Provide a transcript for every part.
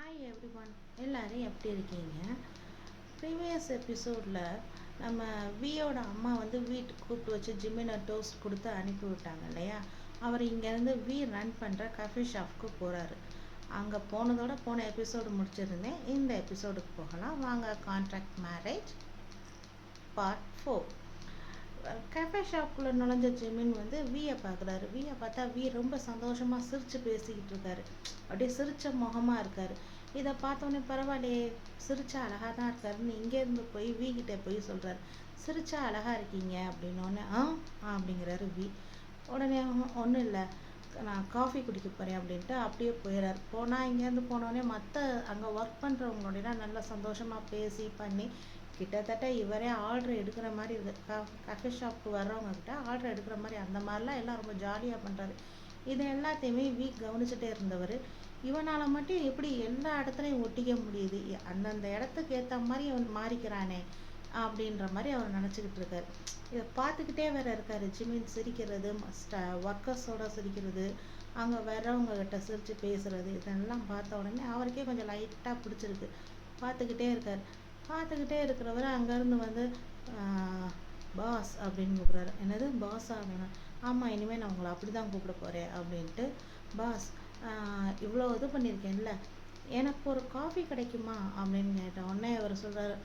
Hi every one, எல்லோரும் எப்படி இருக்கீங்க? ப்ரீவியஸ் எபிசோடில் நம்ம வியோட அம்மா வந்து வீட்டுக்கு கூப்பிட்டு வச்சு ஜிமினை டோஸ்ட் கொடுத்து அனுப்பி விட்டாங்க இல்லையா? அவர் இங்கேருந்து வி ரன் பண்ணுற கஃபே ஷாப்புக்கு போகிறாரு. அங்கே போன எபிசோடு முடிச்சிருந்தேன். இந்த எபிசோடுக்கு போகலாம் வாங்க. Contract marriage part 4. கஃபே ஷாப்புக்குள்ளே நுழைஞ்ச ஜிமின் வந்து வியை பார்க்குறாரு. வியை பார்த்தா வி ரொம்ப சந்தோஷமாக சிரித்து பேசிக்கிட்டு இருக்காரு. அப்படியே சிரித்த முகமாக இருக்கார். இதை பார்த்தோன்னே பரவாயில்லையே, சிரிச்சா அழகாக தான் இருக்காருன்னு இங்கேருந்து போய் வி கிட்டே போய் சொல்கிறாரு. சிரிச்சா அழகாக இருக்கீங்க அப்படின்னோடனே அப்படிங்கிறாரு வி. உடனே ஒன்றும் இல்லை, நான் காஃபி குடிக்க போகிறேன் அப்படின்ட்டு அப்படியே போயிடுறாரு. போனால் இங்கேருந்து போனோடனே மற்ற அங்கே ஒர்க் பண்ணுறவங்களோடலாம் நல்லா சந்தோஷமாக பேசி பண்ணி கிட்டத்தட்ட இவரே ஆர்டர் எடுக்கிற மாதிரி இருக்குது. கஃபே ஷாப்புக்கு வர்றவங்கக்கிட்ட ஆர்டர் எடுக்கிற மாதிரி அந்த மாதிரிலாம் எல்லாம் ரொம்ப ஜாலியாக பண்ணுறாரு. இது எல்லாத்தையுமே வீக் கவனிச்சுட்டே இருந்தவர் இவனால் மட்டும் எப்படி எல்லா இடத்துலையும் ஒட்டிக்க முடியுது, அந்தந்த இடத்துக்கு ஏற்ற மாதிரி அவன் மாறிக்கிறானே அப்படின்ற மாதிரி அவர் நினச்சிக்கிட்டு இருக்காரு. இதை பார்த்துக்கிட்டே வேற இருக்காரு. ஜிமின் சிரிக்கிறது, ஒர்க்கர்ஸோட சிரிக்கிறது, அங்கே வர்றவங்கக்கிட்ட சிரித்து பேசுகிறது, இதெல்லாம் பார்த்த உடனே அவருக்கே கொஞ்சம் லைட்டாக பிடிச்சிருக்கு. பார்த்துக்கிட்டே இருக்கிறவர் அங்கேருந்து வந்து பாஸ் அப்படின்னு கூப்பிட்றாரு. என்னது பாஸா அப்படின்னா? ஆமாம், இனிமேல் நான் உங்களை அப்படி தான் கூப்பிட போகிறேன் அப்படின்ட்டு. பாஸ், இவ்வளோ இது பண்ணியிருக்கேன்ல, எனக்கு ஒரு காஃபி கிடைக்குமா அப்படின்னு கேட்ட உடனே அவர் சொல்கிறாரு,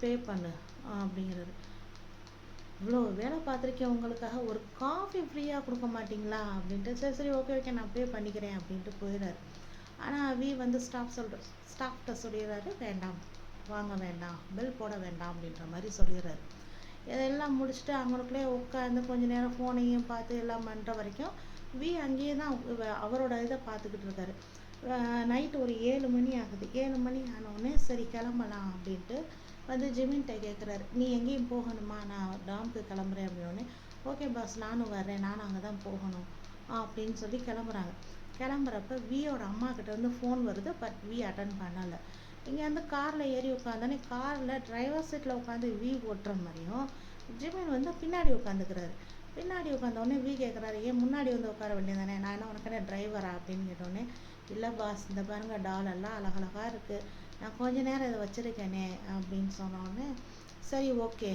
பே பண்ணு அப்படிங்கிறாரு. இவ்வளோ வேலை பார்த்துருக்கேன், உங்களுக்காக ஒரு காஃபி ஃப்ரீயாக கொடுக்க மாட்டிங்களா அப்படின்ட்டு. சரி ஓகே நான் பே பண்ணிக்கிறேன் அப்படின்ட்டு போயிடுறாரு. ஆனால் வி வந்து ஸ்டாஃப்கிட்ட சொல்லிடுறாரு, வேண்டாம் வாங்க வேண்டாம், பில் போட வேண்டாம் அப்படின்ற மாதிரி சொல்லிடுறாரு. இதெல்லாம் முடிச்சுட்டு அவங்களுக்குள்ளே உட்காந்து கொஞ்சம் நேரம் ஃபோனையும் பார்த்து எல்லாம் பண்ணுற வரைக்கும் வி அங்கேயே தான் அவரோட இதை பார்த்துக்கிட்டு இருக்காரு. நைட்டு ஒரு 7 மணி ஆகுது. 7 மணி ஆனவுடனே சரி கிளம்பலாம் அப்படின்ட்டு வந்து ஜிமின்கிட்ட கேட்குறாரு, நீ எங்கேயும் போகணுமா, நான் டாமுக்கு கிளம்புறேன் அப்படின்னோடனே, ஓகே பாஸ் நானும் வர்றேன், நானும் அங்கே தான் போகணும் அப்படின்னு சொல்லி கிளம்புறாங்க. கிளம்புறப்ப வியோட அம்மா கிட்ட வந்து ஃபோன் வருது. பட் வி அட்டன் பண்ணலை. இங்கே வந்து காரில் ஏறி உட்காந்தோடனே காரில் டிரைவர் சீட்டில் உட்காந்து வி ஓட்டுற மாதிரியும் ஜிமின் வந்து பின்னாடி உட்காந்துக்கிறாரு. பின்னாடி உட்காந்தோடனே வி கேட்குறாரு, ஏன் முன்னாடி வந்து உட்கார வேண்டியதானே, நான் என்ன உனக்கு டிரைவரா அப்படின்னு கேட்டோடனே, இல்லை பாஸ், இந்த பாருங்க டாலெல்லாம் அழகழகாக இருக்குது, நான் கொஞ்ச நேரம் இதை வச்சுருக்கேனே அப்படின்னு சொன்னோடனே சரி ஓகே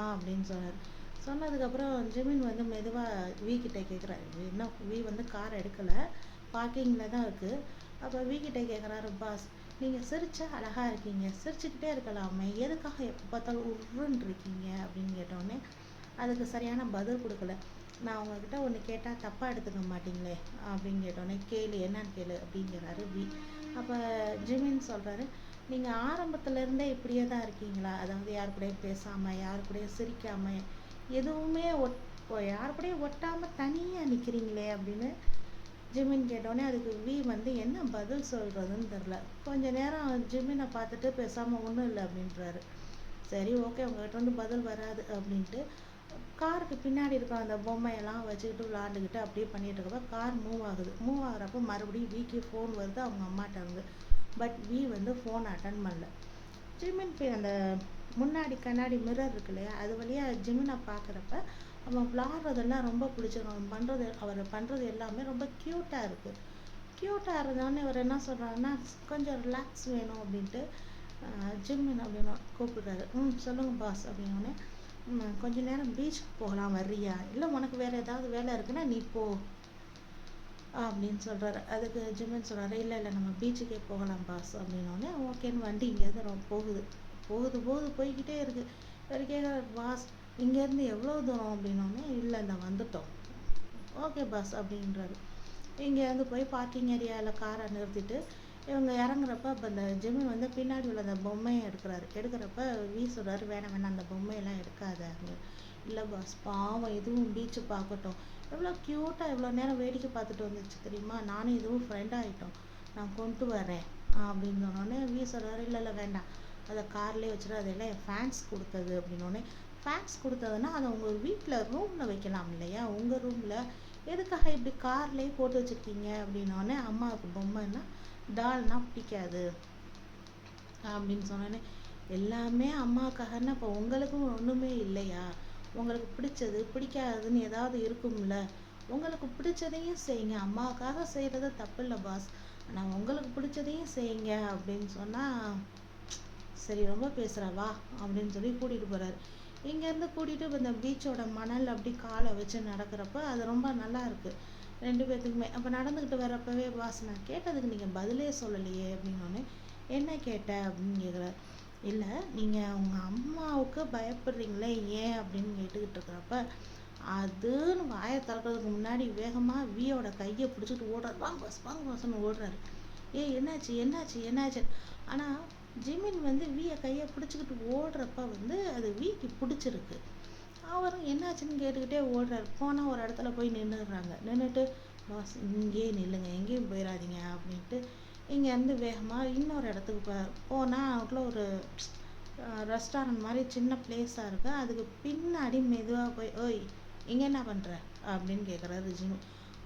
அப்படின்னு சொன்னார். சொன்னதுக்கப்புறம் ஜிமின் வந்து மெதுவாக வி கிட்டே கேட்குறாரு. இன்னும் வி வந்து கார் எடுக்கலை, பார்க்கிங்கில் தான் இருக்குது. அப்போ வி கிட்டே கேட்குறாரு, பாஸ் நீங்கள் சிரிச்சா அழகாக இருக்கீங்க, சிரிச்சுக்கிட்டே இருக்கலாமே, எதுக்காக எப்போ பார்த்தாலும் உருன்னு இருக்கீங்க அப்படின்னு கேட்டோடனே அதுக்கு சரியான பதில் கொடுக்கல. நான் உங்ககிட்ட ஒன்று கேட்டால் தப்பாக எடுத்துக்க மாட்டீங்களே அப்படின்னு கேட்டோடனே, கேளு என்னன்னு கேளு அப்படிங்கிறாரு வி. அப்போ ஜிமின் சொல்கிறாரு, நீங்கள் ஆரம்பத்துலேருந்தே இப்படியே தான் இருக்கீங்களா, அதாவது யார் கூடயும் பேசாமல், யார் கூடயும் சிரிக்காமல், எதுவுமே யார் கூடயும் ஒட்டாமல் தனியாக நிற்கிறீங்களே அப்படின்னு ஜிமின் கேட்டோடனே அதுக்கு வி வந்து என்ன பதில் சொல்கிறதுன்னு தெரில. கொஞ்ச நேரம் ஜிமினை பார்த்துட்டு பேசாமல் ஒன்றும் இல்லை அப்படின்றாரு. சரி ஓகே, உங்கள்கிட்ட வந்து பதில் வராது அப்படின்ட்டு காருக்கு பின்னாடி இருக்கிற அந்த பொம்மையெல்லாம் வச்சுக்கிட்டு விளாண்டுக்கிட்டு அப்படியே பண்ணிகிட்டு இருக்கப்போ கார் மூவ் ஆகிறப்போ மறுபடியும் விக்கு ஃபோன் வருது அவங்க அம்மாட்ட இருந்து. பட் வி வந்து ஃபோன் அட்டன் பண்ணல. ஜிமின் அந்த முன்னாடி கண்ணாடி மிரர் இருக்கு இல்லையா, அது வழியாக ஜிமினை பார்க்குறப்ப அவன் விளாட்றதெல்லாம் ரொம்ப பிடிச்சிடும். அவர் பண்ணுறது எல்லாமே ரொம்ப க்யூட்டாக இருக்குது. க்யூட்டாக இருந்தோடனே அவர் என்ன சொல்கிறாருன்னா, கொஞ்சம் ரிலாக்ஸ் வேணும் அப்படின்ட்டு ஜிமின் அப்படின்னு கூப்பிடுறாரு. சொல்லுங்கள் பாஸ் அப்படின்னோடனே, கொஞ்ச நேரம் பீச்சுக்கு போகலாம் வர்றியா, இல்லை உனக்கு வேறு ஏதாவது வேலை இருக்குன்னா நீ போ அப்படின்னு சொல்கிறாரு. அதுக்கு ஜிமின் சொல்கிறாரு, இல்லை நம்ம பீச்சுக்கே போகலாம் பாஸ் அப்படின்னோடனே ஓகேன்னு வண்டி இங்கேருந்து போய்கிட்டே இருக்குது. இவர் கேட்குறாரு, பாஸ் இங்கேருந்து எவ்வளோ தூரம் அப்படின்னோடனே, இல்லை இந்த வந்துட்டோம். ஓகே பாஸ் அப்படின்றாரு. இங்கேருந்து போய் பார்க்கிங் ஏரியாவில் காரை நிறுத்திட்டு இவங்க இறங்குறப்ப அப்போ அந்த ஜிமின் வந்து பின்னாடி உள்ள அந்த பொம்மையை எடுக்கிறப்ப வி சொல்கிறாரு, வேணாம் அந்த பொம்மையெல்லாம் எடுக்காத. இல்லை பாஸ் பாவம், இதுவும் பீச்சு பார்க்கட்டும், எவ்வளோ க்யூட்டாக எவ்வளோ நேரம் வேடிக்கை பார்த்துட்டு வந்துச்சு தெரியுமா, நானும் இதுவும் ஃப்ரெண்ட் ஆகிட்டோம், நான் கொண்டு வரேன் அப்படின்னு சொன்னோடனே வி சொல்கிறாரு, இல்லை வேண்டாம், அதை கார்லேயே வச்சுட்டு அதெல்லாம் என் ஃபேன்ஸ் கொடுத்தது அப்படின்னோடனே, ஃபேன்ஸ் கொடுத்ததுன்னா அதை உங்கள் வீட்டில் ரூமில் வைக்கலாம் இல்லையா, உங்கள் ரூமில் எதுக்காக இப்படி கார்லேயே போட்டு வச்சுருக்கீங்க அப்படின்னோடனே, அம்மாவுக்கு பொம்மைன்னா டால்னால் பிடிக்காது அப்படின்னு சொன்னோன்னே, எல்லாமே அம்மாவுக்காகன்னா இப்போ உங்களுக்கும் ஒன்றுமே இல்லையா, உங்களுக்கு பிடிச்சது பிடிக்காதுன்னு ஏதாவது இருக்கும்ல, உங்களுக்கு பிடிச்சதையும் செய்யுங்க, அம்மாவுக்காக செய்கிறது தப்பு இல்லை பாஸ், நான் உங்களுக்கு பிடிச்சதையும் செய்யுங்க அப்படின்னு சொன்னால், சரி ரொம்ப பேசுகிறா வா அப்படின்னு சொல்லி கூட்டிகிட்டு போகிறாரு. இங்கேருந்து கூட்டிகிட்டு இந்த பீச்சோட மணல் அப்படி காலை வச்சு நடக்கிறப்ப அது ரொம்ப நல்லா இருக்குது ரெண்டு பேர்த்துக்குமே. அப்போ நடந்துக்கிட்டு வரப்பவே பாஸ் நான் கேட்டதுக்கு நீங்கள் பதிலே சொல்லலையே அப்படின்னோடனே, என்ன கேட்ட அப்படின்னு கேட்குறாரு. இல்லை நீங்கள் உங்கள் அம்மாவுக்கு பயப்படுறீங்களே ஏன் அப்படின்னு கேட்டுக்கிட்டு இருக்கிறப்ப, அதுன்னு வாயை திறக்கிறதுக்கு முன்னாடி வேகமாக வியோட கையை பிடிச்சிட்டு ஓடுறாரு. வாங்க பாஸ் வாங்க பாஸ்ன்னு ஓடுறாரு. என்னாச்சு என்னாச்சு என்னாச்சு. ஆனால் ஜிமின் வியை கையை பிடிச்சிக்கிட்டு ஓடுறப்ப அது விக்கு பிடிச்சிருக்கு. அவரும் என்னாச்சுன்னு கேட்டுக்கிட்டே ஓடுறாரு. போனால் ஒரு இடத்துல போய் நின்றுடுறாங்க. நின்றுட்டு பாஸ் இங்கேயே நில்லுங்க எங்கேயும் போயிடாதீங்க அப்படின்ட்டு இங்கேருந்து வேகமாக இன்னொரு இடத்துக்கு போனால் அதுக்குள்ள ஒரு ரெஸ்டாரண்ட் மாதிரி சின்ன பிளேஸாக இருக்குது. அதுக்கு பின்னாடி மெதுவாக போய் ஓய் இங்கே என்ன பண்ணுற அப்படின்னு கேட்குறாரு ஜிமி.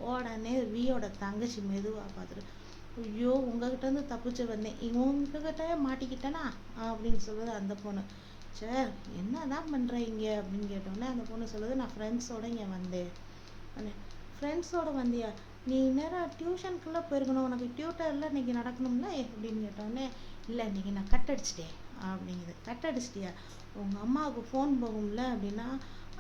உடனே வியோட தங்கச்சி மெதுவாக பார்த்துட்டு, ஐயோ உங்ககிட்டருந்து தப்பிச்சு வந்தேன் உங்ககிட்ட மாட்டிக்கிட்டேனா அப்படின்னு சொல்லுது அந்த பொண்ணு. சார் என்ன தான் பண்ணுற இங்கே அப்படின்னு கேட்டோன்னே அந்த பொண்ணு சொல்லுது, நான் ஃப்ரெண்ட்ஸோடு இங்கே வந்தேன். ஃப்ரெண்ட்ஸோடு வந்தியா? நீ நேரம் டியூஷனுக்குள்ளே போயிருக்கணும், உனக்கு டியூட்டரில் இன்றைக்கி நடக்கணும்ல அப்படின்னு கேட்டோடனே, இல்லை இன்றைக்கி நான் கட் அடிச்சிட்டேன் அப்படிங்குது. கட் அடிச்சிட்டியா? உங்கள் அம்மாவுக்கு ஃபோன் போகும்ல அப்படின்னா,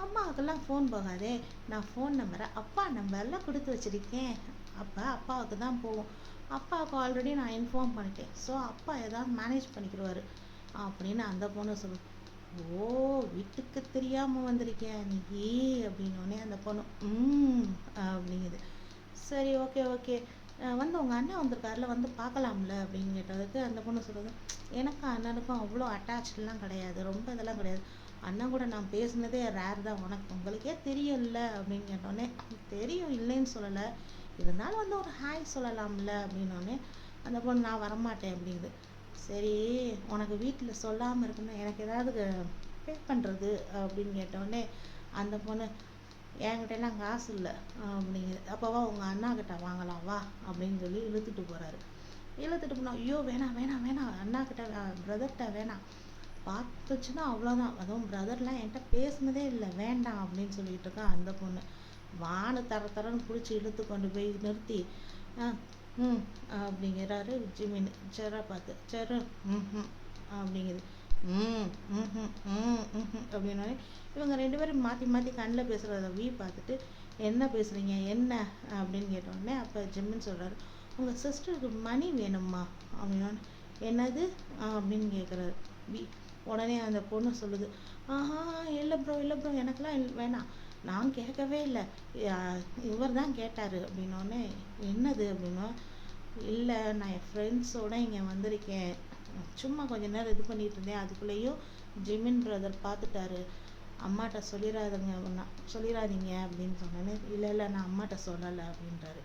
அம்மாவுக்கெல்லாம் ஃபோன் போகாதே, நான் ஃபோன் நம்பரை அப்பா நம்பரில் கொடுத்து வச்சுருக்கேன், அப்போ அப்பாவுக்கு தான் போகும், அப்பாவுக்கு ஆல்ரெடி நான் இன்ஃபார்ம் பண்ணிட்டேன், ஸோ அப்பா ஏதாவது மேனேஜ் பண்ணிக்கிடுவார் அப்படின்னு அந்த பொண்ணு சொல்லுது. ஓ வீட்டுக்கு தெரியாமல் வந்திருக்கேன் நீ அப்படின்னோடனே அந்த பொண்ணு அப்படிங்குது. சரி ஓகே ஓகே உங்கள் அண்ணன் வந்திருக்காருல பார்க்கலாம்ல அப்படின்னு கேட்டதுக்கு அந்த பொண்ணு சொல்லுது, எனக்கும் அண்ணனுக்கும் அவ்வளோ அட்டாச்லாம் கிடையாது, ரொம்ப இதெல்லாம் கிடையாது, அண்ணன் கூட நான் பேசுனதே ரேர் தான், உங்களுக்கே தெரியும்ல அப்படின்னு கேட்டோடனே, தெரியும் இல்லைன்னு சொல்லலை, இருந்தாலும் ஒரு ஹாய் சொல்லலாம்ல அப்படின்னோடனே அந்த பொண்ணு நான் வரமாட்டேன் அப்படிங்குது. சரி உனக்கு வீட்டில் சொல்லாமல் இருக்குன்னா எனக்கு ஏதாவது பே பண்ணுறது அப்படின்னு கேட்டோடனே அந்த பொண்ணு, என்கிட்டலாம் காசு இல்லை அப்படிங்குது. அப்போவா உங்கள் அண்ணா கிட்ட வாங்கலாம் வா அப்படின்னு சொல்லி இழுத்துட்டு போகிறாரு. இழுத்துட்டு போனால், ஐயோ வேணாம் வேணாம் வேணாம் அண்ணா கிட்ட பிரதர்கிட்ட வேணாம், பார்த்துச்சுன்னா அவ்வளோதான், அதுவும் பிரதர்லாம் என்கிட்ட பேசுனதே இல்லை வேண்டாம் அப்படின்னு சொல்லிட்டு இருக்கா அந்த பொண்ணு. வானு தரன்னு பிடிச்சி இழுத்து கொண்டு போய் நிறுத்தி அப்படிங்கிறாரு ஜிமின் செரை பார்த்து. செரு அப்படிங்குது. அப்படின்னோடனே இவங்க ரெண்டு பேரும் மாற்றி மாற்றி கண்ணில் பேசுகிறத பார்த்துட்டு, என்ன பேசுகிறீங்க என்ன அப்படின்னு கேட்டோடனே அப்போ ஜிமின் சொல்கிறாரு, உங்கள் சிஸ்டருக்கு மணி வேணுமா அப்படின்னோடனே, என்னது அப்படின்னு கேட்குறாரு உடனே அந்த பொண்ணு சொல்லுது, இல்லை ப்ரோ இல்லை ப்ரோ எனக்கெல்லாம் வேணாம், நான் கேட்கவே இல்லை, இவர் தான் கேட்டார் அப்படின்னோடனே, என்னது அப்படின்னா, இல்லை நான் என் ஃப்ரெண்ட்ஸோடு இங்கே வந்திருக்கேன், சும்மா கொஞ்ச நேரம் இது பண்ணிட்டு இருந்தேன், அதுக்குள்ளேயும் ஜிமின் பிரதர் பார்த்துட்டாரு, அம்மாட்ட சொல்லிடாதீங்க அப்படின்னு சொன்னேன்னு, இல்லை நான் அம்மாட்ட சொல்லலை அப்படின்றாரு.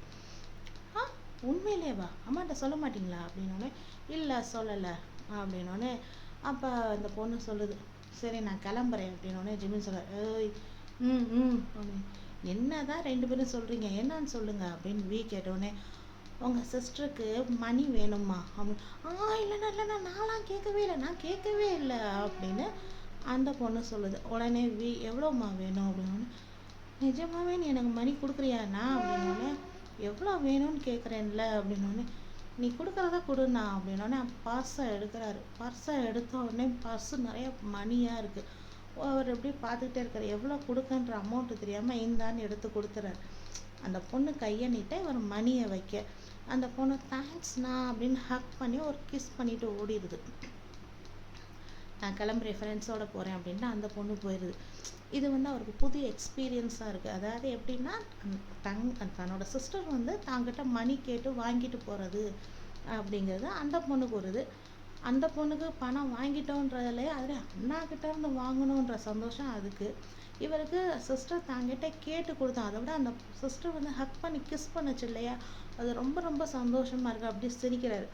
உண்மையிலேவா அம்மாட்ட சொல்ல மாட்டிங்களா அப்படின்னோடனே, இல்லை சொல்லலை அப்படின்னோடனே அப்போ அந்த பொண்ணு சொல்லுது, சரி நான் கிளம்புறேன் அப்படின்னோடனே ஜிமின் சொல்கிறார், ஏய் அப்படின்னு, என்னதான் ரெண்டு பேரும் சொல்கிறீங்க என்னன்னு சொல்லுங்க அப்படின்னு கேட்டோடனே, உங்கள் சிஸ்டருக்கு மணி வேணுமா அப்படின்னு, இல்லைண்ணா நான்லாம் கேட்கவே இல்லை அப்படின்னு அந்த பொண்ணு சொல்லுது. உடனே எவ்வளோம்மா வேணும் அப்படின்னு, நிஜமாவே நீ எனக்கு மணி கொடுக்குறியாண்ணா அப்படின்னோடனே, எவ்வளோ வேணும்னு கேட்குறேன்ல அப்படின்னோடனே, நீ கொடுக்குறதா கொடுண்ணா அப்படின்னோடனே பர்ஸை எடுக்கிறாரு. பர்ஸை எடுத்த உடனே பர்ஸு நிறைய மணியாக இருக்குது. அவர் எப்படி பார்த்துக்கிட்டே இருக்காரு, எவ்வளோ கொடுக்கன்ற அமௌண்ட்டு தெரியாமல் இந்தான்னு எடுத்து கொடுத்துறாரு. அந்த பொண்ணு கையை நீட்ட இவர் மணியை வைக்க, அந்த பொண்ணு தேங்க்ஸ்ண்ணா அப்படின்னு ஹக் பண்ணி ஒரு கிஸ் பண்ணிட்டு ஓடிடுது. நான் கிளம்புறேன் ஃப்ரெண்ட்ஸோடு போகிறேன் அப்படின்ட்டு அந்த பொண்ணு போயிடுது. இது அவருக்கு புது எக்ஸ்பீரியன்ஸாக இருக்குது. அதாவது எப்படின்னா, தன்னோட சிஸ்டர் தாங்கிட்ட மணி கேட்டு வாங்கிட்டு போகிறது அப்படிங்கிறது அந்த பொண்ணுக்கு வருது. அந்த பொண்ணுக்கு பணம் வாங்கிட்டோன்றதுலே அதில் அண்ணாக்கிட்ட இருந்து வாங்கணுன்ற சந்தோஷம் அதுக்கு. இவருக்கு சிஸ்டர் தாங்கிட்ட கேட்டு கொடுத்தோம், அதை விட அந்த சிஸ்டர் ஹக் பண்ணி கிஸ் பண்ணுச்சு இல்லையா, அது ரொம்ப ரொம்ப சந்தோஷமாக இருக்குது. அப்படியே சிரிக்கிறாரு.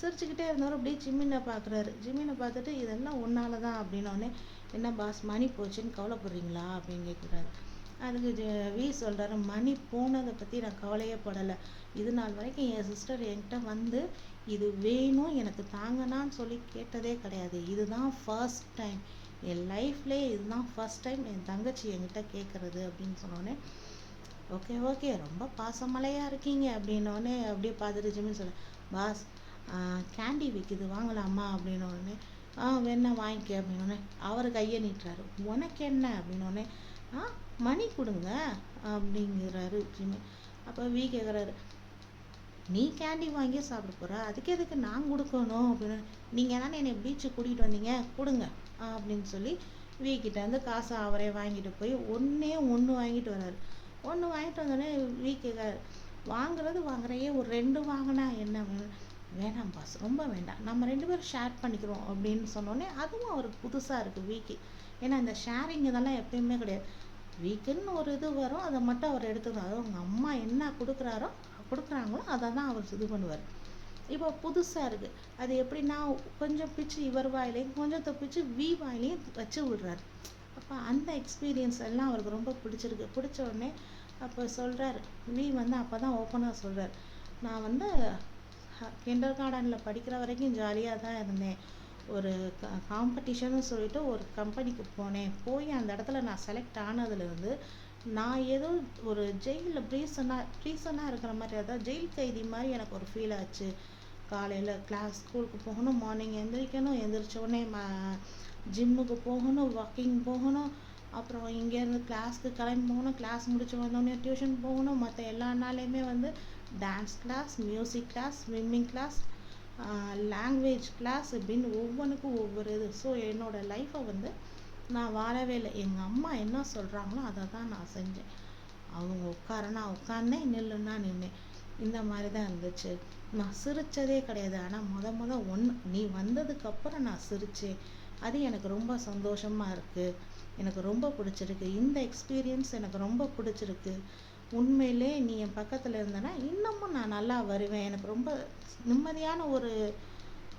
சிரிச்சுக்கிட்டே இருந்தவர் அப்படியே ஜிமினை பார்க்குறாரு. ஜிமினை பார்த்துட்டு இதெல்லாம் ஒன்னால தான் அப்படின்னோடனே, என்ன பாஸ் மணி போச்சுன்னு கவலைப்படுறீங்களா அப்படின்னு கேட்குறாரு. அதுக்கு சொல்கிறாரு, மணி போனதை பற்றி நான் கவலையே படலை, இது நாள் வரைக்கும் என் சிஸ்டர் என்கிட்ட இது வேணும் எனக்கு தாங்கனான்னு சொல்லி கேட்டதே கிடையாது, இதுதான் ஃபர்ஸ்ட் டைம் என் லைஃப்லேயே, இதுதான் ஃபர்ஸ்ட் டைம் என் தங்கச்சி என்கிட்ட கேட்குறது அப்படின்னு சொன்னோடனே, ஓகே ஓகே ரொம்ப பாசமலையாக இருக்கீங்க அப்படின்னோடனே அப்படியே பார்த்துட்டு ஜிமின் சொல்ல, பாஸ் கேண்டி விற்கிது வாங்கலாமா அப்படின்னோடனே வேணா வாங்கிக்க அப்படின்னோடனே அவர் கையை நீட்டுறாரு. உனக்கு என்ன அப்படின்னோடனே மணி கொடுங்க அப்படிங்கிறாரு ஜிம்மி. அப்போ கேட்குறாரு, நீ கேண்டி வாங்கி சாப்பிட போகிற, அதுக்கு எதுக்கு நான் கொடுக்கணும் அப்படின்னு. நீங்கள் தானே என்னை பீச்சுக்கு கூட்டிகிட்டு வந்தீங்க, கொடுங்க அப்படின்னு சொல்லி கிட்ட வந்து காசை அவரே வாங்கிட்டு போய் ஒன்று வாங்கிட்டு வர்றாரு. ஒன்று வாங்கிட்டு வந்தோடனே கேட்குறாரு, வாங்குறது வாங்குறையே ஒரு 2 வாங்கினா என்ன, வேணாம் பாஸ் ரொம்ப வேண்டாம், நம்ம 2 பேரும் ஷேர் பண்ணிக்கிறோம் அப்படின்னு சொன்னோடனே அதுவும் அவருக்கு புதுசாக இருக்குது வீக்கு. ஏன்னா இந்த ஷேரிங் இதெல்லாம் எப்பயுமே கிடையாது. வீக்குன்னு ஒரு இது வரும், அதை மட்டும் அவர் எடுத்துக்கணும். அதுவும் அவங்க அம்மா என்ன கொடுக்குறாங்களோ அதை தான் அவர் இது பண்ணுவார். இப்போ புதுசாக இருக்குது. அது எப்படின்னா கொஞ்சம் பிச்சு இவர் வாயிலையும் கொஞ்சத்தை பிச்சு வாயிலையும் வச்சு விடுறாரு. அப்போ அந்த எக்ஸ்பீரியன்ஸ் எல்லாம் அவருக்கு ரொம்ப பிடிச்சிருக்கு. பிடிச்ச உடனே அப்போ சொல்கிறாரு, வந்து அப்போ தான் ஓப்பனாக சொல்கிறார், நான் வந்து கிண்டர் கார்டனில் படிக்கிற வரைக்கும் ஜாலியாக தான் இருந்தேன். ஒரு காம்படிஷன்னு சொல்லிட்டு ஒரு கம்பெனிக்கு போனேன். போய் அந்த இடத்துல நான் செலக்ட் ஆனதுலேருந்து நான் ஏதோ ஒரு ஜெயிலில் ப்ரீசனாக இருக்கிற மாதிரி, அதாவது ஜெயில் கைதி மாதிரி எனக்கு ஒரு ஃபீல் ஆச்சு. காலையில் ஸ்கூலுக்கு போகணும், மார்னிங் எந்திரிக்கணும், எந்திரிச்சோடனே ஜிம்முக்கு போகணும், வாக்கிங் போகணும், அப்புறம் இங்கேருந்து கிளாஸ்க்கு கிளம்பி போகணும், கிளாஸ் முடிச்சு வந்தோடனே டியூஷன் போகணும், மற்ற எல்லா நாளையுமே வந்து dance class, music class, swimming class, language class இப்படின்னு ஒவ்வொன்றுக்கும் ஒவ்வொரு இது. ஸோ என்னோடய லைஃப்பை வந்து நான் வாழவே இல்லை. எங்கள் அம்மா என்ன சொல்கிறாங்களோ அதை தான் நான் செஞ்சேன். அவங்க உட்காரனா உட்காந்தேன், நில்லுன்னா நின்னேன். இந்த மாதிரி தான் இருந்துச்சு. நான் சிரித்ததே கிடையாது. ஆனால் நீ வந்ததுக்கப்புறம் நான் சிரித்தேன். அது எனக்கு ரொம்ப சந்தோஷமாக இருக்குது. எனக்கு ரொம்ப பிடிச்சிருக்கு. இந்த எக்ஸ்பீரியன்ஸ் எனக்கு ரொம்ப பிடிச்சிருக்கு. உண்மையிலே நீ என் பக்கத்தில் இருந்தனா இன்னமும் நான் நல்லா வருவேன். எனக்கு ரொம்ப நிம்மதியான ஒரு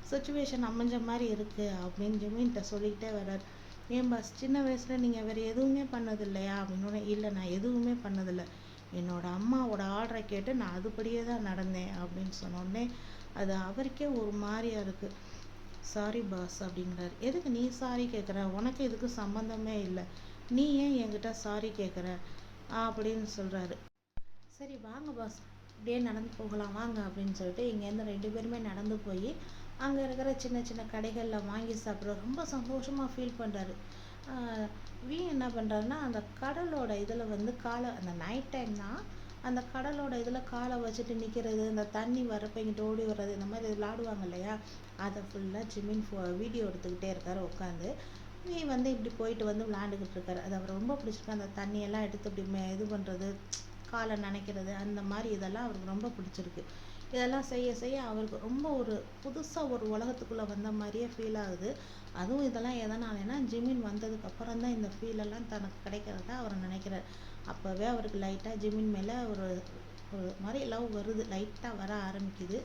சுச்சுவேஷன் அமைஞ்ச மாதிரி இருக்குது அப்படின்னு ஜிமின்கிட்ட சொல்லிக்கிட்டே வர்றார். ஏன் பாஸ், சின்ன வயசில் நீங்கள் வேறு எதுவுமே பண்ணதில்லையா அப்படின்னு. இல்லை, நான் எதுவுமே பண்ணதில்லை. என்னோடய அம்மாவோட ஆர்டரை கேட்டு நான் அதுபடியே தான் நடந்தேன் அப்படின்னு சொன்னோடனே அது அவருக்கே ஒரு மாதிரியா இருக்குது. சாரி பாஸ் அப்படிங்கிறாரு. எதுக்கு நீ சாரி கேட்குற, உனக்கு இதுக்கு சம்மந்தமே இல்லை, நீ ஏன் என்கிட்ட சாரி கேட்குற அப்படின்னு சொல்கிறாரு. சரி வாங்க பாஸ், இப்படியே நடந்து போகலாம் வாங்க அப்படின்னு சொல்லிட்டு இங்கேருந்து 2 பேருமே நடந்து போய் அங்கே இருக்கிற சின்ன சின்ன கடைகளில் வாங்கி சாப்பிட்ற ரொம்ப சந்தோஷமாக ஃபீல் பண்ணுறாரு. என்ன பண்ணுறாருன்னா அந்த கடலோட இதில் வந்து அந்த நைட் டைம் தான் அந்த கடலோட இதில் காலை வச்சுட்டு நிற்கிறது, இந்த தண்ணி வரப்போ இங்கிட்டு ஓடி வர்றது, இந்த மாதிரி விளாடுவாங்க இல்லையா, அதை ஃபுல்லாக ஜிமின் வீடியோ எடுத்துக்கிட்டே இருக்காரு உட்காந்து. வந்து இப்படி போயிட்டு வந்து விளாண்டுக்கிட்டு இருக்காரு. அது அவர் ரொம்ப பிடிச்சிருக்கு. அந்த தண்ணியெல்லாம் எடுத்து இப்படி இது பண்ணுறது, காலை நனைக்கிறது, அந்த மாதிரி இதெல்லாம் அவருக்கு ரொம்ப பிடிச்சிருக்கு. இதெல்லாம் செய்ய செய்ய அவருக்கு ரொம்ப ஒரு புதுசாக ஒரு உலகத்துக்குள்ளே வந்த மாதிரியே ஃபீல் ஆகுது. அதுவும் இதெல்லாம் எதனாலனா ஜிமின் வந்ததுக்கப்புறம் தான் இந்த ஃபீலெல்லாம் தனக்கு கிடைக்கிறதா அவர் நினைக்கிறார். அப்போவே அவருக்கு லைட்டாக ஜிமின் மேலே ஒரு ஒரு மாதிரி லவ் வருது, லைட்டாக வர ஆரம்பிக்குது.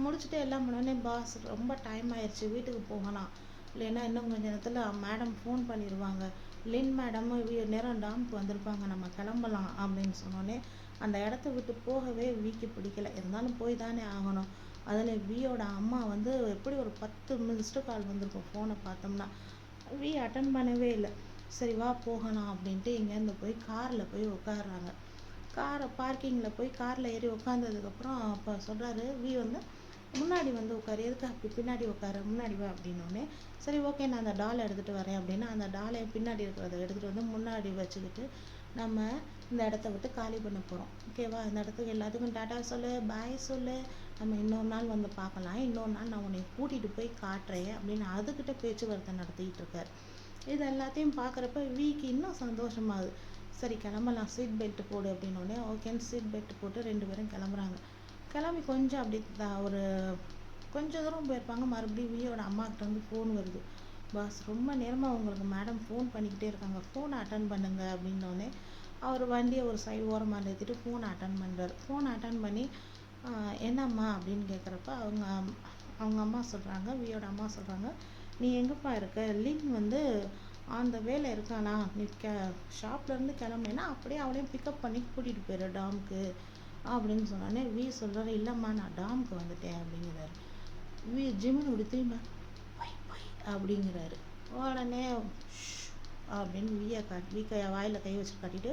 முடிச்சுட்டு எல்லாம் பண்ணோடனே, பாஸ் ரொம்ப டைம் ஆயிடுச்சு, வீட்டுக்கு போகலாம், இல்லைன்னா இன்னும் கொஞ்சம் நேரத்தில் மேடம் ஃபோன் பண்ணிடுவாங்க, லின் மேடம் நேரம் டாமுக்கு வந்திருப்பாங்க, நம்ம கிளம்பலாம் அப்படின்னு சொன்னோடனே அந்த இடத்த விட்டு போகவே வீக்கு பிடிக்கல. இருந்தாலும் போய் தானே ஆகணும். அதில் வியோட அம்மா வந்து எப்படி ஒரு 10 மிஸ்டு கால் வந்திருக்கும் ஃபோனை பார்த்தோம்னா. அட்டன் பண்ணவே இல்லை. சரி வா போகலாம் அப்படின்ட்டு இங்கேருந்து போய் காரில் போய் உட்காடுறாங்க. பார்க்கிங்கில் போய் காரில் ஏறி உட்காந்ததுக்கப்புறம் அப்போ சொல்கிறாரு, வந்து முன்னாடி வந்து உட்காரு, எதுக்கு அப்படி பின்னாடி உட்காரு, முன்னாடி வா அப்படின்னோடனே, சரி ஓகே நான் அந்த டாலை எடுத்துகிட்டு வரேன் அப்படின்னா அந்த டாலை பின்னாடி இருக்கிறத எடுத்துகிட்டு வந்து முன்னாடி வச்சுக்கிட்டு நம்ம இந்த இடத்த விட்டு காலி பண்ண போகிறோம், ஓகேவா, இந்த இடத்துக்கு எல்லாத்துக்கும் டாட்டா சொல்லு, பாய் சொல்லு, நம்ம இன்னொரு நாள் வந்து பார்க்கலாம், இன்னொரு நாள் நான் உன்னை கூட்டிகிட்டு போய் காட்டுறேன் அப்படின்னு அதுக்கிட்ட பேச்சுவார்த்தை நடத்திக்கிட்டு இருக்காரு. இது எல்லாத்தையும் பார்க்குறப்ப இன்னும் சந்தோஷமாகுது. சரி கிளம்பலாம், சீட் பெல்ட் போடு அப்படின்னோடனே ஓகேன்னு சீட் பெல்ட் போட்டு 2 பேரும் கிளம்புறாங்க. கிளம்பி கொஞ்சம் அப்படி ஒரு கொஞ்சம் தூரம் போயிருப்பாங்க. மறுபடியும் வியோட அம்மாக்கிட்ட வந்து ஃபோன் வருது. பாஸ் ரொம்ப நேரமாக உங்களுக்கு மேடம் ஃபோன் பண்ணிக்கிட்டே இருக்காங்க, ஃபோனை அட்டன் பண்ணுங்க அப்படின்னோடனே அவர் வண்டியை ஒரு சைடு ஓரமாக நிறுத்திட்டு ஃபோனை அட்டன் பண்ணுறாரு. ஃபோனை அட்டன் பண்ணி என்னம்மா அப்படின்னு கேட்குறப்ப அவங்க அம்மா சொல்கிறாங்க, வியோட அம்மா சொல்கிறாங்க, நீ எங்கேப்பா இருக்க, லின் வந்து அந்த வேலை இருக்கானா, நீ ஷாப்லேருந்து கிளம்புனா அப்படியே அவளையும் பிக்கப் பண்ணி கூட்டிகிட்டு போயிடு டாமுக்கு அப்படின்னு சொன்னோடனே சொல்கிறாரு, இல்லைம்மா நான் டாமுக்கு வந்துட்டேன் அப்படிங்கிறாரு. ஜிம்னு இப்படி திரும்ப அப்படிங்கிறாரு. உடனே அப்படின்னு வியை வாயில் கை வச்சு காட்டிட்டு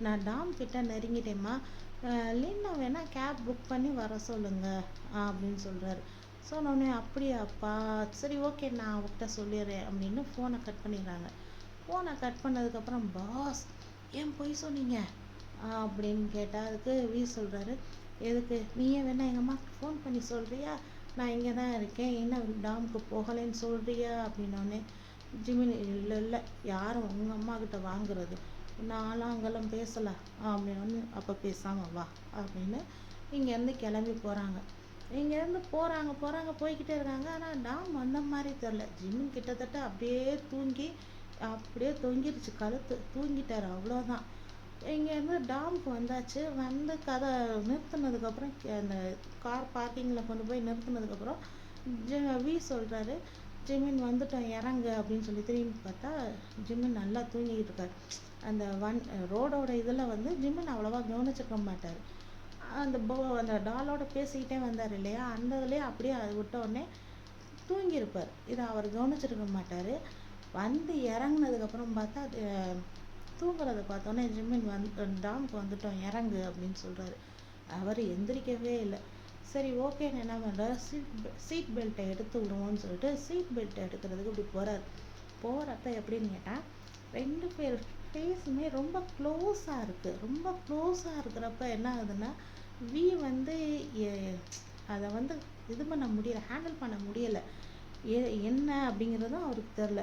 நான் டாம் கிட்ட நெருங்கிட்டேம்மா, லின்னை வேணா கேப் புக் பண்ணி வர சொல்லுங்க அப்படின்னு சொல்கிறாரு. சொன்னோடனே அப்படியாப்பா, சரி ஓகே நான் அவர்கிட்ட சொல்லிடுறேன் அப்படின்னு ஃபோனை கட் பண்ணிடுறாங்க. ஃபோனை கட் பண்ணதுக்கப்புறம் பாஸ் ஏன் பொய் சொன்னீங்க அப்படின்னு கேட்டால் அதுக்கு சொல்கிறாரு, எதுக்கு நீயே வேணா எங்கள் அம்மாவுக்கு ஃபோன் பண்ணி சொல்கிறியா, நான் இங்கே தான் இருக்கேன், என்ன டாமுக்கு போகலைன்னு சொல்கிறியா அப்படின்னோடனே ஜிமின் இல்லை இல்லை யாரும் உங்கள் அம்மா கிட்ட வாங்குறது, நான்லாம் அங்கெல்லாம் பேசலை அப்படின்னு. அப்போ பேசாமல் வா அப்படின்னு இங்கேருந்து கிளம்பி போகிறாங்க. இங்கேருந்து போகிறாங்க போய்கிட்டே இருக்காங்க. ஆனால் டாம் வந்த மாதிரி தெரில. ஜிமின் கிட்டத்தட்ட அப்படியே தொங்கிருச்சு கழுத்து, தூங்கிட்டார் அவ்வளோதான். இங்கேருந்து டாமுக்கு வந்தாச்சு. வந்து கதை நிறுத்தினதுக்கப்புறம் அந்த கார் பார்க்கிங்கில் கொண்டு போய் நிறுத்தினதுக்கப்புறம் சொல்கிறாரு, ஜிமின் வந்துட்டோம் இறங்கு அப்படின்னு சொல்லி. திரும்பி பார்த்தா ஜிமின் நல்லா தூங்கிக்கிட்டு இருக்காரு. அந்த ரோடோட இதில் வந்து ஜிமின் அவ்வளோவா கவனிச்சிருக்க மாட்டார். அந்த டாலோட பேசிக்கிட்டே வந்தார் இல்லையா, அந்த இதுலேயே அப்படியே அது விட்ட உடனே தூங்கியிருப்பார். இதை அவர் கவனிச்சிருக்க மாட்டார். வந்து இறங்குனதுக்கப்புறம் பார்த்தா தூங்குறத பார்த்தோன்னே ஜிமின் டாமுக்கு வந்துட்டோம் இறங்கு அப்படின்னு சொல்கிறாரு. அவர் எந்திரிக்கவே இல்லை. சரி ஓகேன்னு என்ன பண்ணுறாரு, சீட் பெல்ட்டை எடுத்து விடுவோன்னு சொல்லிட்டு சீட் பெல்ட்டை எடுக்கிறதுக்கு இப்படி போகிறப்ப எப்படின்னு கேட்டால், 2 பேர் ஃபேஸுமே ரொம்ப க்ளோஸாக இருக்குது. ரொம்ப க்ளோஸாக இருக்கிறப்ப என்ன ஆகுதுன்னா, வந்து அதை வந்து இது பண்ண முடியலை, ஹேண்டில் பண்ண முடியலை. என்ன அப்படிங்கிறதும் அவருக்கு தெரில.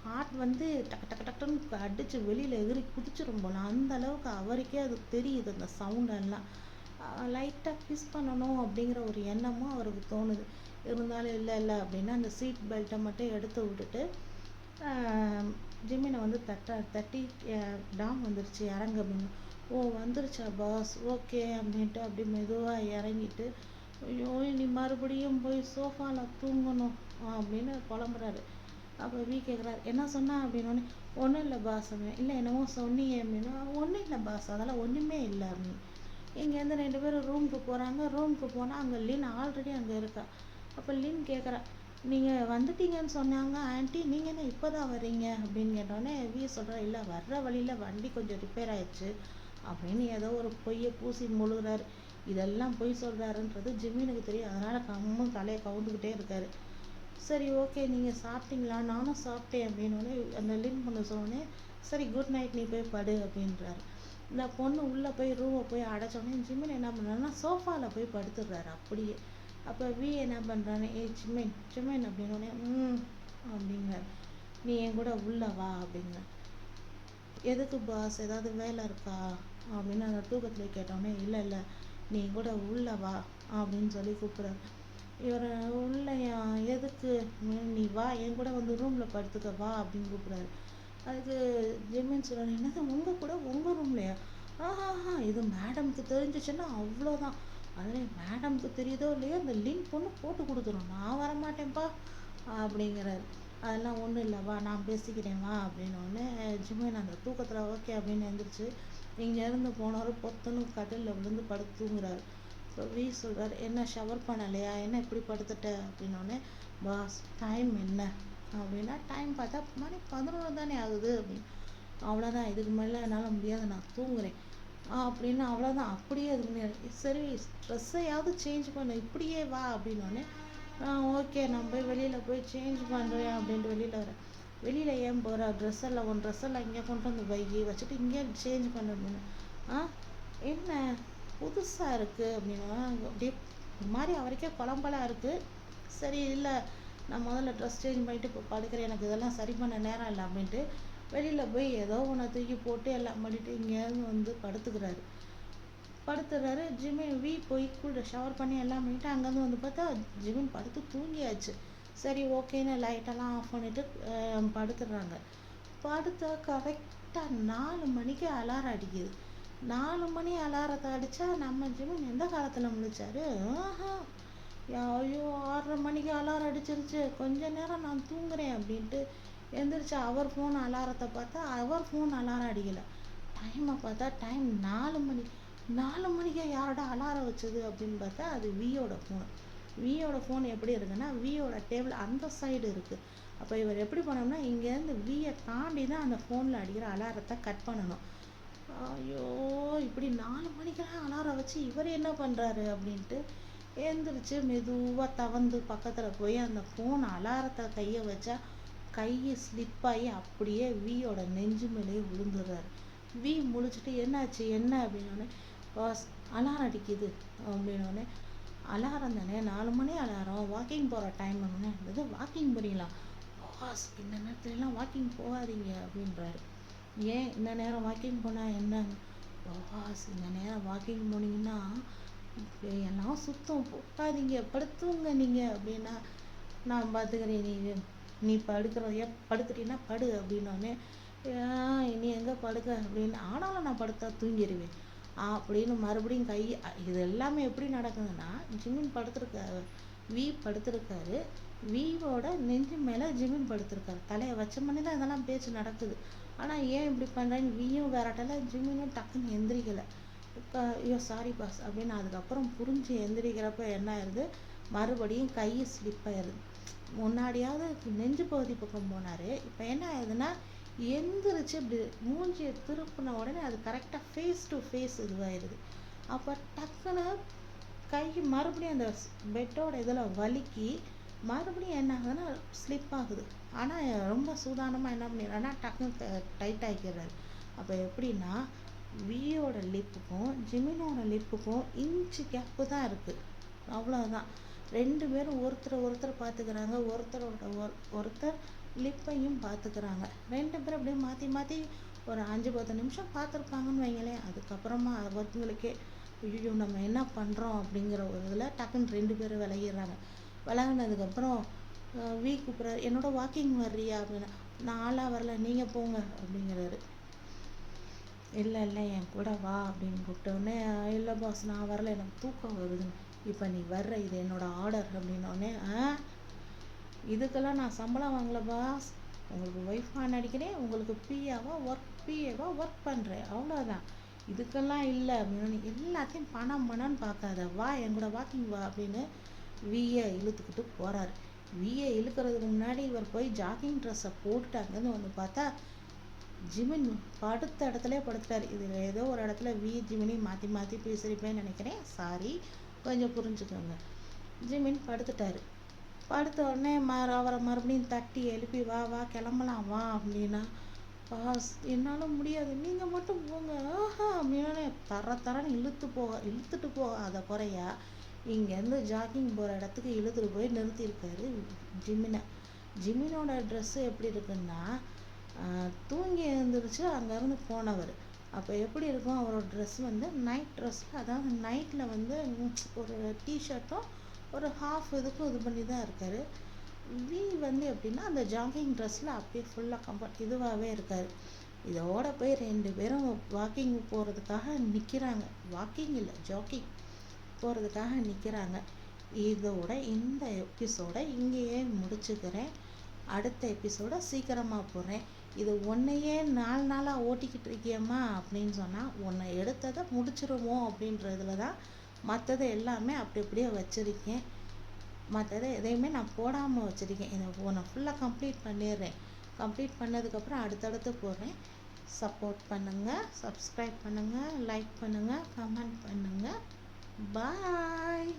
ஹார்ட் வந்து டக்கு டக்குன்னு அடித்து வெளியில் எகிரி குதிச்சிரும் போல, அந்த அளவுக்கு அவருக்கே அது தெரியுது. அந்த சவுண்டெல்லாம் லைட்டாக கிஸ் பண்ணணும் அப்படிங்கிற ஒரு எண்ணமும் அவருக்கு தோணுது. இருந்தாலும் இல்லை அப்படின்னா அந்த சீட் பெல்ட்டை மட்டும் எடுத்து விட்டுட்டு ஜிமினை வந்து தட்டி டாம் வந்துருச்சு இறங்கு அப்படின்னு. ஓ வந்துருச்சா பாஸ், ஓகே அப்படின்ட்டு அப்படி மெதுவாக இறங்கிட்டு, ஐயோ நீ மறுபடியும் போய் சோஃபாவில் தூங்கணும் அப்படின்னு புலம்புறாரு. அப்போ கேட்குறாரு, என்ன சொன்னா அப்படின்னோடனே, ஒன்றும் இல்லை பாஸ் அப்படின்னு. இல்லை என்னமோ சொன்னீங்க அப்படின்னா, ஒன்றும் இல்லை பாஸ் அதெல்லாம் ஒன்றுமே இல்லை அப்படின்னு. இங்கேருந்து 2 பேரும் ரூமுக்கு போகிறாங்க. ரூமுக்கு போனால் அங்கே லின் ஆல்ரெடி அங்கே இருக்கா. அப்போ லின் கேட்குறா, நீங்கள் வந்துட்டீங்கன்னு சொன்னாங்க ஆன்ட்டி, நீங்கள் என்ன இப்போ தான் வர்றீங்க அப்படின்னு கேட்டோடனே சொல்கிறா, இல்லை வர்ற வழியில் வண்டி கொஞ்சம் ரிப்பேர் ஆயிடுச்சு அப்படின்னு ஏதோ ஒரு பொய்யை பூசி முழுகிறாரு. இதெல்லாம் பொய் சொல்கிறாருன்றது ஜிமினுக்கு தெரியும். அதனால் கம்மும் தலையை கவுந்துக்கிட்டே இருக்காரு. சரி ஓகே நீங்கள் சாப்பிட்டீங்களா, நானும் சாப்பிட்டேன் அப்படின்னோடனே அந்த லின் பொண்ணு சொன்னோடனே, சரி குட் நைட் நீ போய் படு அப்படின்றாரு. இந்த பொண்ணு உள்ளே போய் ரூமை போய் அடைச்சோடனே ஜிமின் என்ன பண்ணுறாருன்னா சோஃபாவில் போய் படுத்துடுறாரு அப்படியே. அப்போ என்ன பண்ணுறானே, சிமின் அப்படின்னோடனே அப்படிங்கிறார், நீ என் கூட உள்ள வா அப்படிங்கிற. எதுக்கு பாஸ், ஏதாவது வேலை இருக்கா அப்படின்னு அந்த தூக்கத்தில் கேட்டோடனே, இல்லை நீ கூட உள்ள வா அப்படின்னு சொல்லி கூப்பிட்றாரு. இவர் உள்ள எதுக்கு, நீ வா என் கூட வந்து ரூமில் படுத்துக்க வா அப்படின்னு கூப்பிட்றாரு. அதுக்கு ஜிமின் சொல்கிறாரு, என்னது உங்கள் ரூம்லையா, இது மேடம்க்கு தெரிஞ்சிச்சுன்னா அவ்வளோதான், அதில் மேடம்க்கு தெரியுதோ இல்லையோ அந்த லிங்க் பொண்ணு போட்டு கொடுத்துரும், நான் வரமாட்டேன்ப்பா அப்படிங்கிறாரு. அதெல்லாம் ஒன்றும் இல்லை வா நான் பேசிக்கிறேன் வா அப்படின்னோடனே ஜிமின் அந்த தூக்கத்தில் ஓகே அப்படின்னு எழுந்திரிச்சு இங்கேருந்து போனவர் பொத்துன்னு கட்டிலில் விழுந்து படுத்து தூங்குறாரு. ஸோ சொல்கிறார், என்ன ஷவர் பண்ணலையா, என்ன இப்படி படுத்துட்ட அப்படின்னோடனே, பாஸ் டைம் என்ன அப்படின்னா, டைம் பார்த்தா மணி 11 தானே ஆகுது அப்படின்னு. அவ்வளோதான், இதுக்கு மேலே என்னால் முடியாது, நான் தூங்குறேன் அப்படின்னு. அவ்வளோதான், அப்படியே இது பண்ணி சரி ட்ரெஸ்ஸையாவது சேஞ்ச் பண்ணு, இப்படியே வா அப்படின்னோடனே, ஓகே நான் போய் வெளியில் போய் சேஞ்ச் பண்ணுறேன் அப்படின்ட்டு வெளியில் வரேன். வெளியில் ஏன் போகிற, உன் ட்ரெஸ்ஸெல்லாம் இங்கே கொண்டு வந்து வச்சுட்டு இங்கே சேஞ்ச் பண்ணு. என்ன புதுசாக இருக்குது அப்படின்னா, அப்படியே ஒரு மாதிரி அவருக்கே குழம்பலாக இருக்குது. சரி இல்லை நான் முதல்ல ட்ரெஸ் சேஞ்ச் பண்ணிவிட்டு இப்போ படுக்கிறேன், எனக்கு இதெல்லாம் சரி பண்ண நேரம் இல்லை அப்படின்ட்டு வெளியில் போய் ஏதோ ஒன்று தூக்கி போட்டு எல்லாம் பண்ணிவிட்டு இங்கேருந்து வந்து படுத்துறாரு. ஜிமின் போய் கூட ஷவர் பண்ணி எல்லாம் பண்ணிவிட்டு அங்கேருந்து வந்து பார்த்தா ஜிமின் படுத்து தூங்கியாச்சு. சரி ஓகேன்னு லைட்டெல்லாம் ஆஃப் பண்ணிவிட்டு படுத்துடுறாங்க. படுத்தா கரெக்டாக 4 மணிக்கு அலாரம் அடிக்குது. 4 மணி அலாரத்தை அடித்தா நம்ம ஜிமின் எந்த காலத்தில் முழிச்சாரு, ஐயோ 6:30 மணிக்கு அலாரம் அடிச்சிருச்சு, கொஞ்ச நேரம் நான் தூங்குறேன் அப்படின்ட்டு எந்திரிச்சு அவர் ஃபோன் அலாரத்தை பார்த்தா அவர் ஃபோன் அலாரம் அடிக்கலை. டைமை பார்த்தா டைம் 4 மணி. 4 மணிக்கே யாரோட அலாரம் வச்சது அப்படின்னு பார்த்தா அது வியோட ஃபோன் எப்படி இருக்குன்னா, வியோட டேபிள் அந்த சைடு இருக்குது. அப்போ இவர் எப்படி பண்ணணும்னா, இங்கேருந்து வியை தாண்டி தான் அந்த ஃபோனில் அடிக்கிற அலாரத்தை கட் பண்ணணும். ஐயோ! இப்படி 4 மணிக்கெல்லாம் அலாரம் வச்சு இவர் என்ன பண்றாரு அப்படின்ட்டு எந்திரிச்சு மெதுவா தவந்து பக்கத்துல போய் அந்த ஃபோன் அலாரத்தை கைய வச்சா கை ஸ்லிப் ஆகி அப்படியே வியோட நெஞ்சு மேலேயே விழுந்துடுறாரு. வி முழிச்சிட்டு என்னாச்சு என்ன அப்படின்னோடனே பாஸ் அலாரம் அடிக்குது அப்படின்னோடனே அலாரம் தானே 4 மணி அலாரம் வாக்கிங் போகிற டைம் இது வாக்கிங் போறீங்களா பாஸ் இந்த நேரத்துலலாம் வாக்கிங் போகாதீங்க அப்படின்றாரு. ஏன் இந்த நேரம் வாக்கிங் போனால் என்ன பாஸ் இந்த நேரம் வாக்கிங் போனீங்கன்னா எல்லாம் சுத்தம் போகாதீங்க படுத்துங்க நீங்கள் அப்படின்னா நான் பார்த்துக்கிறேன் நீ படுத்துட்டீங்கன்னா படு அப்படின்னோடனே நீ எங்கே படுக்க அப்படின்னு ஆனாலும் நான் படுத்தா தூங்கிடுவேன் அப்படின்னு மறுபடியும் இது எல்லாமே எப்படி நடக்குதுன்னா ஜிமின் படுத்திருக்காரு வி படுத்திருக்காரு விவோட நெஞ்சு மேலே ஜிமின் படுத்திருக்காரு தலையை வச்ச மணி தான் இதெல்லாம் பேச்சு நடக்குது. ஆனால் ஏன் இப்படி பண்ணுறேன்னு வியும் விரட்டலை ஜிமினும் டக்குன்னு எந்திரிக்கலை. ஐயோ சாரி பாஸ் அப்படின்னு அதுக்கப்புறம் புரிஞ்சு எந்திரிக்கிறப்ப என்ன ஆயிடுது மறுபடியும் கை ஸ்லிப் ஆயிடுது. முன்னாடியாவது நெஞ்சு பகுதி பக்கம் போனார் இப்போ என்ன ஆயிடுதுன்னா எந்திரிச்சு இப்படி மூஞ்சியை திருப்பின உடனே அது கரெக்டாக ஃபேஸ் டு ஃபேஸ் இதுவாயிடுது. அப்போ டக்குன்னு கை மறுபடியும் அந்த பெட்டோட இதில் வலிக்கி மறுபடியும் என்ன ஆகுதுன்னா ஸ்லிப் ஆகுது. ஆனால் ரொம்ப சூதானமாக என்ன பண்ணிடுறாருன்னா டக்குன்னு டைட் ஆகிக்கிறாரு. அப்போ எப்படின்னா வியோட லிப்புக்கும் ஜிமினோட லிப்புக்கும் இன்ச்சு கேப்பு தான் இருக்குது. அவ்வளோதான். 2 பேரும் ஒருத்தர் பார்த்துக்கிறாங்க. ஒருத்தர் லிப்பையும் பார்த்துக்கிறாங்க. 2 பேரும் அப்படியே மாற்றி மாற்றி ஒரு 5-10 நிமிஷம் பார்த்துருப்பாங்கன்னு வைங்களேன். அதுக்கப்புறமா அவங்களுக்கே ஐயோ நம்ம என்ன பண்ணுறோம் அப்படிங்கிற ஒரு இதில் டக்குன்னு 2 பேரும் விலகிடுறாங்க. விலகினதுக்கப்புறம் வி கூப்பிட்றாரு என்னோட வாக்கிங் வர்றியா அப்படின்னா நான் ஆளாக வரல நீங்கள் போங்க அப்படிங்கிறாரு. இல்லை என் கூட வா அப்படின்னு கூப்பிட்டோடனே இல்லை பாஸ் நான் வரல எனக்கு தூக்கம் வருதுன்னு. இப்போ நீ வர்ற இது என்னோட ஆர்டர் அப்படின்னோடனே இதுக்கெல்லாம் நான் சம்பளம் வாங்கல பாஸ் உங்களுக்கு ஒய்ஃபாக நடிக்கிறேன் உங்களுக்கு பிஏவா ஒர்க் பண்ணுறேன் அவ்வளோதான் இதுக்கெல்லாம் இல்லை அப்படின்னு எல்லாத்தையும் பணம்னு பார்க்காத வா என் கூட வாக்கிங் வா அப்படின்னு விஏ இழுத்துக்கிட்டு போகிறாரு. விஏ இழுக்கிறதுக்கு முன்னாடி இவர் போய் ஜாக்கிங் ட்ரெஸ்ஸை போட்டுட்டாங்கன்னு வந்து பார்த்தா ஜிமின் படுத்த இடத்துலேயே படுத்துட்டாரு. இதில் ஏதோ ஒரு இடத்துல ஜிமினி மாற்றி பேசுகிறப்பேன்னு நினைக்கிறேன். சாரி கொஞ்சம் புரிஞ்சுக்கோங்க. ஜிமின் படுத்துட்டாரு. படுத்த உடனே அவரை மறுபடியும் தட்டி எழுப்பி வா கிளம்பலாம் வா அப்படின்னா பாஸ் என்னால் முடியாது நீங்கள் மட்டும் போங்க அப்படின்னு தரன்னு இழுத்துட்டு போகாத குறையா இங்கேருந்து ஜாக்கிங் போகிற இடத்துக்கு இழுத்துட்டு போய் நிறுத்தியிருக்காரு ஜிமினோட ட்ரெஸ்ஸு எப்படி இருக்குன்னா தூங்கி எழுந்திரிச்சு அங்கேருந்து போனவர். அப்போ எப்படி இருக்கும் அவரோட ட்ரெஸ் வந்து நைட் ட்ரெஸ்ஸில் அதாவது நைட்டில் வந்து ஒரு டிஷர்ட்டும் ஒரு ஹாஃப் இதுக்கும் இது பண்ணி தான் இருக்கார். வி வந்து எப்படின்னா அந்த ஜாக்கிங் ட்ரெஸ்ஸில் அப்படியே ஃபுல்லாக இதுவாகவே இருக்கார். இதோட போய் 2 பேரும் வாக்கிங் போகிறதுக்காக நிற்கிறாங்க. வாக்கிங் இல்லை ஜாக்கிங் போகிறதுக்காக நிற்கிறாங்க. இதோட இந்த எபிசோடை இங்கேயே முடிச்சுக்கிறேன். அடுத்த எபிசோடை சீக்கிரமாக போடுறேன். இது ஒன்றையே 4 நாளாக ஓட்டிக்கிட்டு இருக்கியம்மா அப்படின்னு சொன்னால் உன்னை எடுத்ததை முடிச்சிருவோம் அப்படின்றதுல தான் மற்றது எல்லாமே அப்படியே வச்சுருக்கேன். மற்றது எதையுமே நான் போடாமல் வச்சுருக்கேன். இதை உன்னை ஃபுல்லாக கம்ப்ளீட் பண்ணிடுறேன். கம்ப்ளீட் பண்ணதுக்கப்புறம் அடுத்தடுத்து போடுறேன். சப்போர்ட் பண்ணுங்கள், சப்ஸ்கிரைப் பண்ணுங்கள், லைக் பண்ணுங்கள், கமெண்ட் பண்ணுங்கள். பாய்.